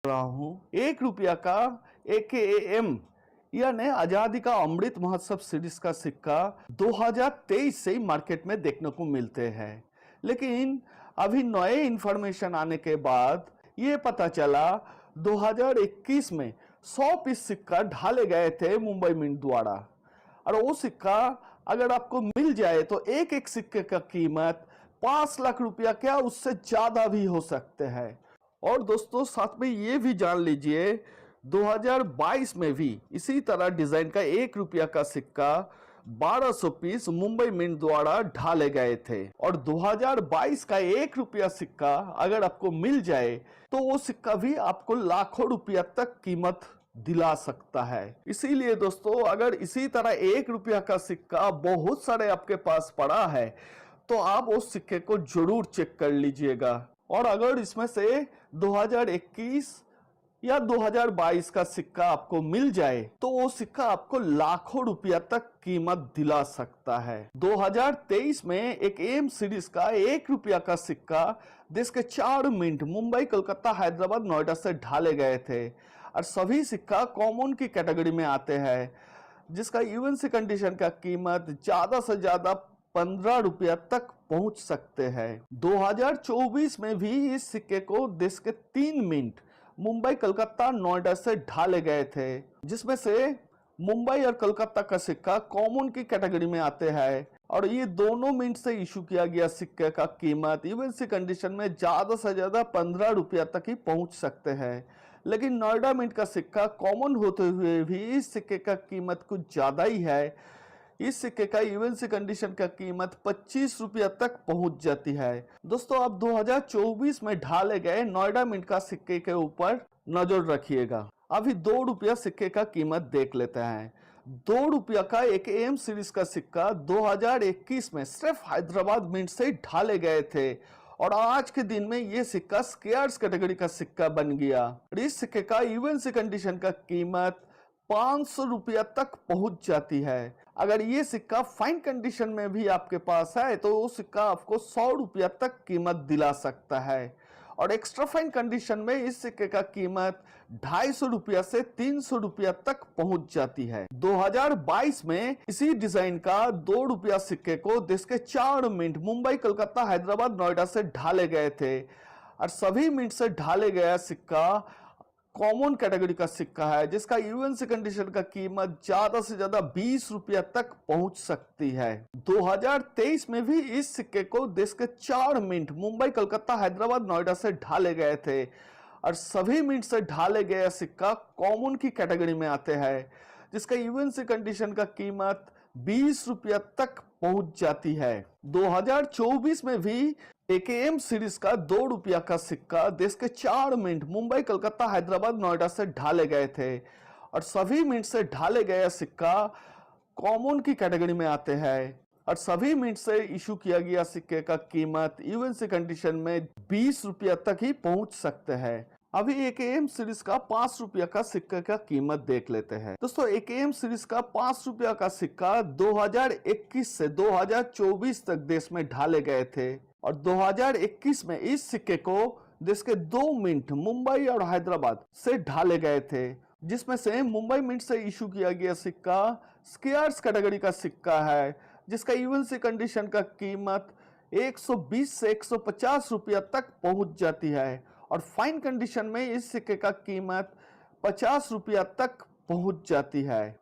रहा हूँ। 1 रुपया का AKAM यानी आजादी का अमृत महोत्सव सीरीज का सिक्का 2023 से ही मार्केट में देखने को मिलते हैं, लेकिन अभी नए इंफॉर्मेशन आने के बाद ये पता चला 2021 में 100 पीस सिक्का ढाले गए थे मुंबई मिंट द्वारा। और वो सिक्का अगर आपको मिल जाए तो एक एक सिक्के का कीमत 5 लाख रुपया क्या उससे ज्यादा भी हो सकते हैं। और दोस्तों साथ में ये भी जान लीजिए 2022 में भी इसी तरह डिजाइन का 1 रुपया का सिक्का 1200 पीस मुंबई मिंट द्वारा ढाले गए थे। और 2022 का 1 रुपया सिक्का अगर आपको मिल जाए तो वो सिक्का भी आपको लाखों रुपया तक कीमत दिला सकता है। इसीलिए दोस्तों अगर इसी तरह 1 रुपया का सिक्का बहुत सारे आपके पास पड़ा है तो आप उस सिक्के को जरूर चेक कर लीजिएगा। और अगर इसमें से 2021 या 2022 का सिक्का आपको मिल जाए तो वो सिक्का आपको लाखों रुपया तक कीमत दिला सकता है। 2023 में एक एम सीरीज का 1 रुपया का सिक्का देश के 4 मिंट मुंबई, कोलकाता, हैदराबाद, नोएडा से ढाले गए थे। और सभी सिक्का कॉमन की कैटेगरी में आते हैं, जिसका यूएनसी कंडीशन का कीमत ज्यादा से ज्यादा 15 रुपया तक पहुंच सकते हैं। 2024 में भी इस सिक्के को देश के 3 मिंट मुंबई, कोलकाता, नोएडा से ढाले गए थे, जिसमें से मुंबई और कोलकाता का सिक्का कॉमन की कैटेगरी में आते हैं। और ये दोनों मिंट से इशू किया गया सिक्के का कीमत यूएनसी कंडीशन में ज्यादा से ज्यादा 15 रुपया तक ही पहुंच सकते हैं। लेकिन नोएडा मिंट का सिक्का कॉमन होते हुए भी इस सिक्के का कीमत कुछ ज्यादा ही है। इस सिक्के का यूएनसी कंडीशन का कीमत 25 रुपया तक पहुंच जाती है। दोस्तों आप 2024 में ढाले गए नोएडा मिंट का सिक्के के ऊपर नजर रखिएगा। अभी 2 रुपया सिक्के का कीमत देख लेते हैं। 2 रुपया का एक एम सीरीज का सिक्का 2021 में सिर्फ हैदराबाद मिंट से ढाले गए थे और आज के दिन में ये सिक्का स्केयर्स कैटेगरी का सिक्का बन गया। इस सिक्के का यूएनसी कंडीशन का कीमत 500 रुपया तक पहुंच जाती है। अगर ये सिक्का फाइन कंडीशन में भी आपके पास है तो वो सिक्का आपको 100 रुपया तक कीमत दिला सकता है। और एक्स्ट्रा फाइन कंडीशन में इस सिक्के का कीमत 250 रुपया से 300 रुपया तक पहुंच जाती है। 2022 में इसी डिजाइन का 2 रुपया सिक्के को देश के 4 मिंट मुंबई, कोलकाता, हैदराबाद, नोएडा से ढाले गए थे। और सभी मिंट से ढाले गया सिक्का कॉमन कैटेगरी का सिक्का है, जिसका यूएनसी कंडीशन का कीमत ज्यादा से ज्यादा 20 रुपया तक पहुंच सकती है। 2023 में भी इस सिक्के को देश के 4 मिंट मुंबई, कोलकाता, हैदराबाद, नोएडा से ढाले गए थे। और सभी मिंट से ढाले गया सिक्का कॉमन की कैटेगरी में आते हैं, जिसका यूएनसी कंडीशन का कीमत 20 रुपया तक पहुंच जाती है। 2024 में भी एकेएम सीरीज का 2 रुपया का सिक्का देश के 4 मिंट मुंबई, कोलकाता, हैदराबाद, नोएडा से ढाले गए थे। और सभी मिंट से ढाले गया सिक्का कॉमन की कैटेगरी में आते हैं। और सभी मिंट से इशू किया गया सिक्के का कीमत यूएनसी कंडीशन में 20 रुपया तक ही पहुंच सकते हैं। अभी एकेएम सीरीज का 5 रुपया का सिक्के का कीमत देख लेते हैं। दोस्तों एकेएम सीरीज का 5 रुपया का सिक्का 2021 से 2024 तक देश में ढाले गए थे। और 2021 में इस सिक्के को देश के 2 मिंट मुंबई और हैदराबाद से ढाले गए थे, जिसमें से मुंबई मिंट से इशू किया गया सिक्का स्केयर्स कैटेगरी का सिक्का है, जिसका यूएनसी कंडीशन का कीमत 120 से 150 रुपया तक पहुंच जाती है। और फाइन कंडीशन में इस सिक्के का कीमत 50 रुपया तक पहुंच जाती है।